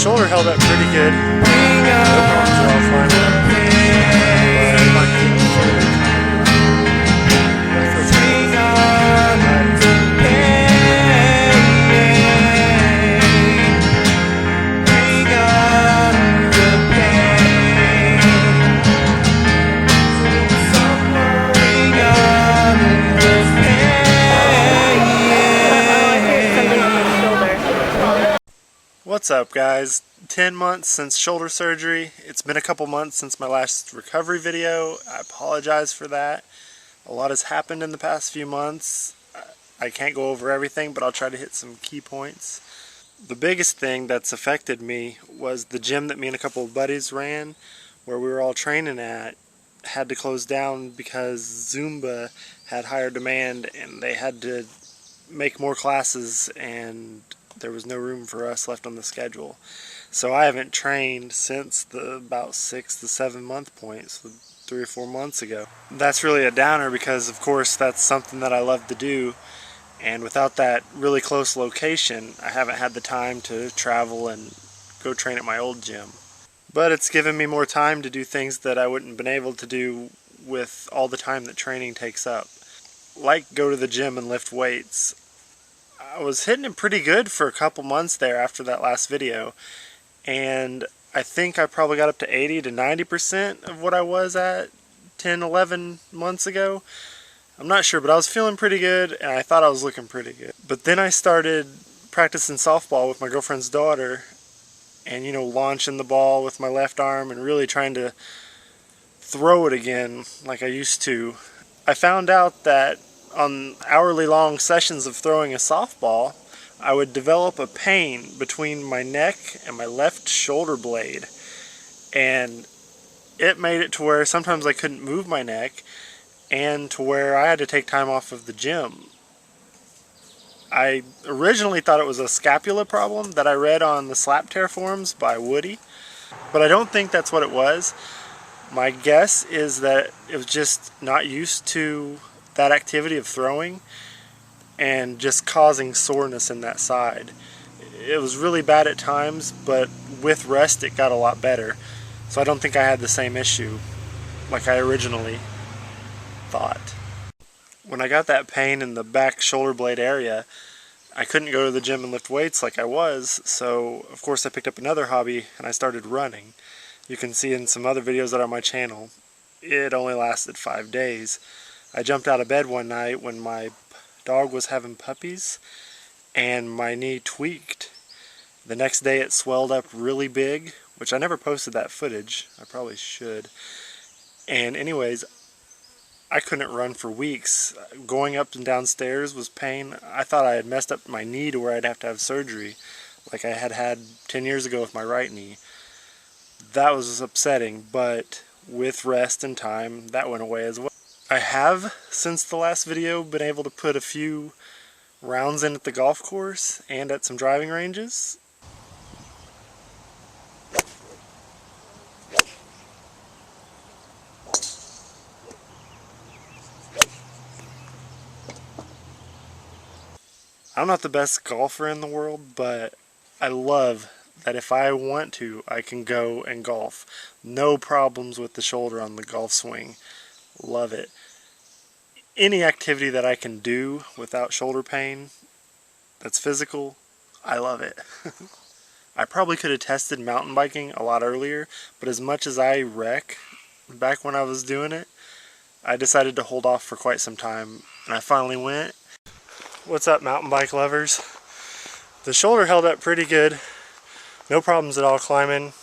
shoulder held up pretty good. No problems at all flying up. What's up, guys? 10 months since shoulder surgery. It's been a couple months since my last recovery video. I apologize for that. A lot has happened in the past few months. I can't go over everything, but I'll try to hit some key points. The biggest thing that's affected me was the gym that me and a couple of buddies ran, where we were all training at, had to close down because Zumba had higher demand and they had to make more classes, and there was no room for us left on the schedule. So I haven't trained since the about 6 to 7 month point, so 3 or 4 months ago. That's really a downer because of course that's something that I love to do, and without that really close location I haven't had the time to travel and go train at my old gym. But it's given me more time to do things that I wouldn't have been able to do with all the time that training takes up. Like go to the gym and lift weights. I was hitting it pretty good for a couple months there after that last video, and I think I probably got up to 80 to 90% of what I was at 10-11 months ago. I'm not sure, but I was feeling pretty good and I thought I was looking pretty good. But then I started practicing softball with my girlfriend's daughter, and launching the ball with my left arm and really trying to throw it again like I used to. I found out that on hourly long sessions of throwing a softball, I would develop a pain between my neck and my left shoulder blade, and it made it to where sometimes I couldn't move my neck, and to where I had to take time off of the gym. I originally thought it was a scapula problem that I read on the slap tear forums by Woody, but I don't think that's what it was. My guess is that it was just not used to that activity of throwing and just causing soreness in that side. It was really bad at times, but with rest it got a lot better. So I don't think I had the same issue like I originally thought. When I got that pain in the back shoulder blade area, I couldn't go to the gym and lift weights like I was, so of course I picked up another hobby and I started running. You can see in some other videos that are on my channel, it only lasted 5 days. I jumped out of bed one night when my dog was having puppies and my knee tweaked. The next day it swelled up really big, which I never posted that footage. I probably should. And anyways, I couldn't run for weeks. Going up and down stairs was pain. I thought I had messed up my knee to where I'd have to have surgery, like I had 10 years ago with my right knee. That was upsetting, but with rest and time, that went away as well. I have, since the last video, been able to put a few rounds in at the golf course and at some driving ranges. I'm not the best golfer in the world, but I love that if I want to, I can go and golf. No problems with the shoulder on the golf swing. Love it. Any activity that I can do without shoulder pain that's physical, I love it. I probably could have tested mountain biking a lot earlier, but as much as I wreck back when I was doing it, I decided to hold off for quite some time, and I finally went. What's up, mountain bike lovers? The shoulder held up pretty good. No problems at all climbing,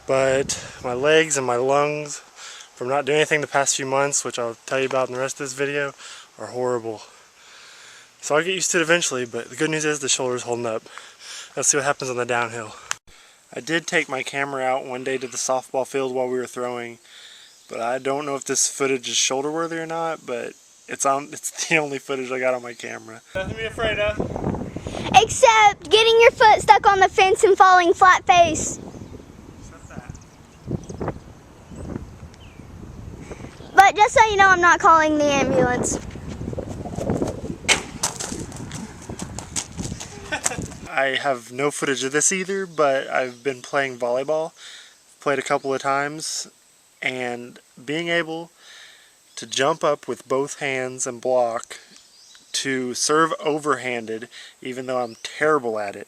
but my legs and my lungs from not doing anything the past few months, which I'll tell you about in the rest of this video, are horrible. So I'll get used to it eventually, but the good news is the shoulder's holding up. Let's see what happens on the downhill. I did take my camera out one day to the softball field while we were throwing, but I don't know if this footage is shoulder worthy or not, but it's the only footage I got on my camera. Nothing to be afraid of. Except getting your foot stuck on the fence and falling flat face. But just so you know, I'm not calling the ambulance. I have no footage of this either, but I've been playing volleyball, played a couple of times, and being able to jump up with both hands and block, to serve overhanded, even though I'm terrible at it,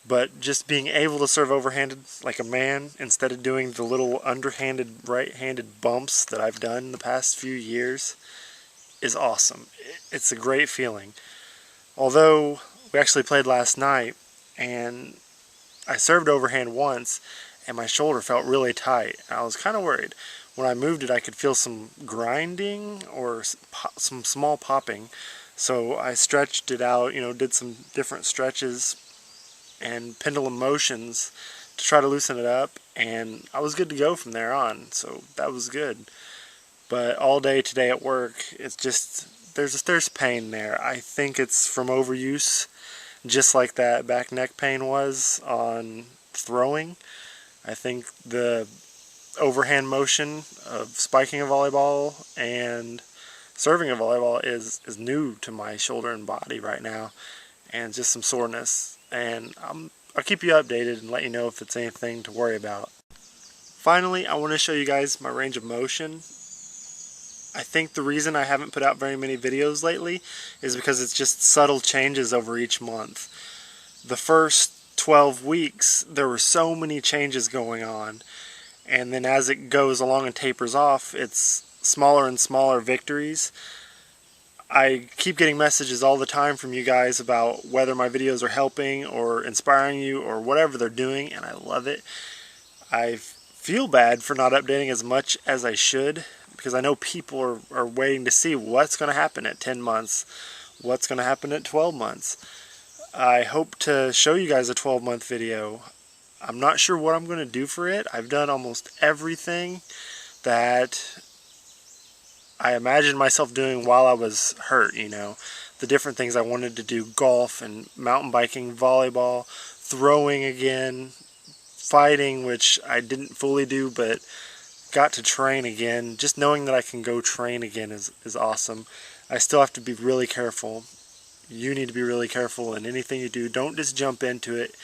but just being able to serve overhanded like a man instead of doing the little underhanded, right-handed bumps that I've done the past few years is awesome. It's a great feeling. Although we actually played last night and I served overhand once and my shoulder felt really tight. I was kind of worried. When I moved it, I could feel some grinding or some small popping. So I stretched it out, did some different stretches and pendulum motions to try to loosen it up, and I was good to go from there on. So that was good. But all day today at work, it's just there's pain there. I think it's from overuse, just like that back neck pain was on throwing. I think the overhand motion of spiking a volleyball and serving a volleyball is new to my shoulder and body right now, and just some soreness. And I'll keep you updated and let you know if it's anything to worry about. Finally, I want to show you guys my range of motion. I think the reason I haven't put out very many videos lately is because it's just subtle changes over each month. The first 12 weeks, there were so many changes going on, and then as it goes along and tapers off, it's smaller and smaller victories. I keep getting messages all the time from you guys about whether my videos are helping or inspiring you or whatever they're doing, and I love it. I feel bad for not updating as much as I should, because I know people are waiting to see what's going to happen at 10 months, what's going to happen at 12 months. I hope to show you guys a 12-month video. I'm not sure what I'm going to do for it. I've done almost everything that I imagined myself doing while I was hurt, the different things I wanted to do: golf and mountain biking, volleyball, throwing again, fighting, which I didn't fully do, but got to train again. Just knowing that I can go train again is awesome. I still have to be really careful. You need to be really careful in anything you do. Don't just jump into it.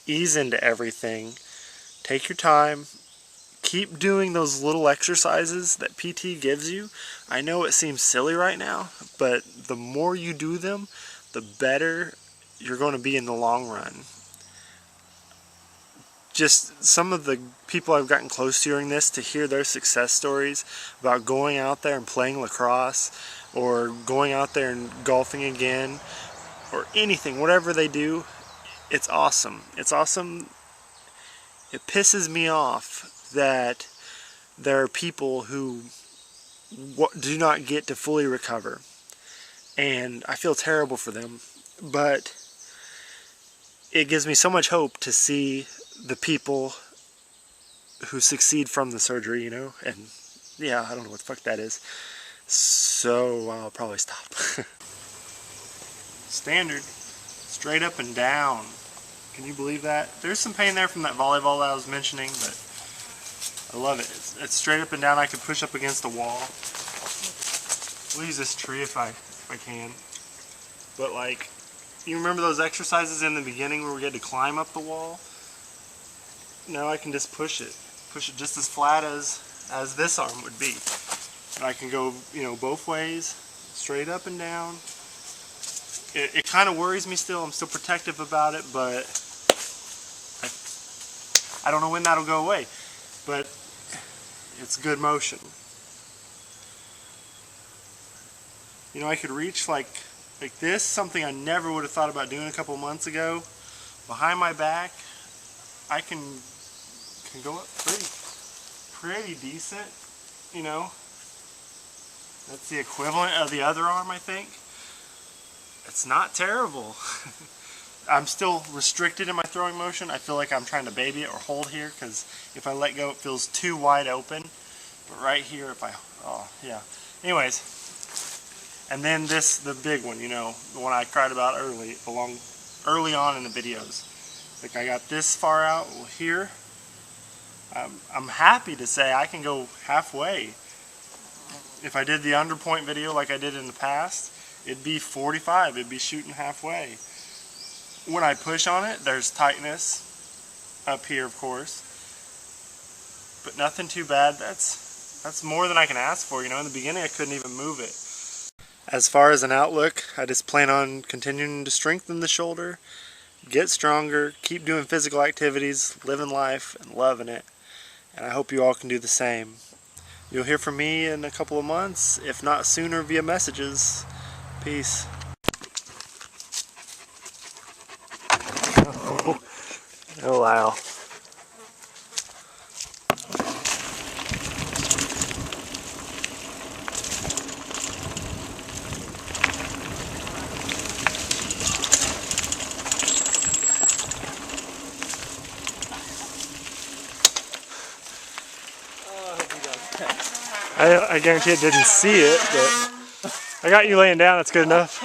Ease into everything. Take your time. Keep doing those little exercises that PT gives you. I know it seems silly right now, but the more you do them, the better you're going to be in the long run. Just some of the people I've gotten close to during this, to hear their success stories about going out there and playing lacrosse, or going out there and golfing again, or anything, whatever they do, it's awesome. It's awesome. It pisses me off that there are people who do not get to fully recover, and I feel terrible for them, but it gives me so much hope to see the people who succeed from the surgery, and yeah, I don't know what the fuck that is, so I'll probably stop. Standard, straight up and down. Can you believe that? There's some pain there from that volleyball that I was mentioning, but I love it. It's straight up and down. I could push up against the wall. We'll use this tree if I can. But like, you remember those exercises in the beginning where we had to climb up the wall? Now I can just push it just as flat as this arm would be. And I can go, both ways, straight up and down. It kind of worries me still. I'm still protective about it, but I don't know when that'll go away. But it's good motion. I could reach like this, something I never would have thought about doing a couple months ago. Behind my back, I can go up pretty decent, That's the equivalent of the other arm, I think. It's not terrible. I'm still restricted in my throwing motion. I feel like I'm trying to baby it or hold here, because if I let go it feels too wide open. But right here, yeah. Anyways, and then the big one, the one I cried about early on in the videos. Like, I got this far out here. I'm happy to say I can go halfway. If I did the underpoint video like I did in the past, it'd be 45. It'd be shooting halfway. when I push on it, there's tightness up here, of course, but nothing too bad. That's more than I can ask for. In the beginning I couldn't even move it. As far as an outlook, I just plan on continuing to strengthen the shoulder, get stronger, keep doing physical activities, living life, and loving it. And I hope you all can do the same. You'll hear from me in a couple of months, if not sooner via messages. Peace. Oh wow. I guarantee it didn't see it, but I got you laying down, that's good enough.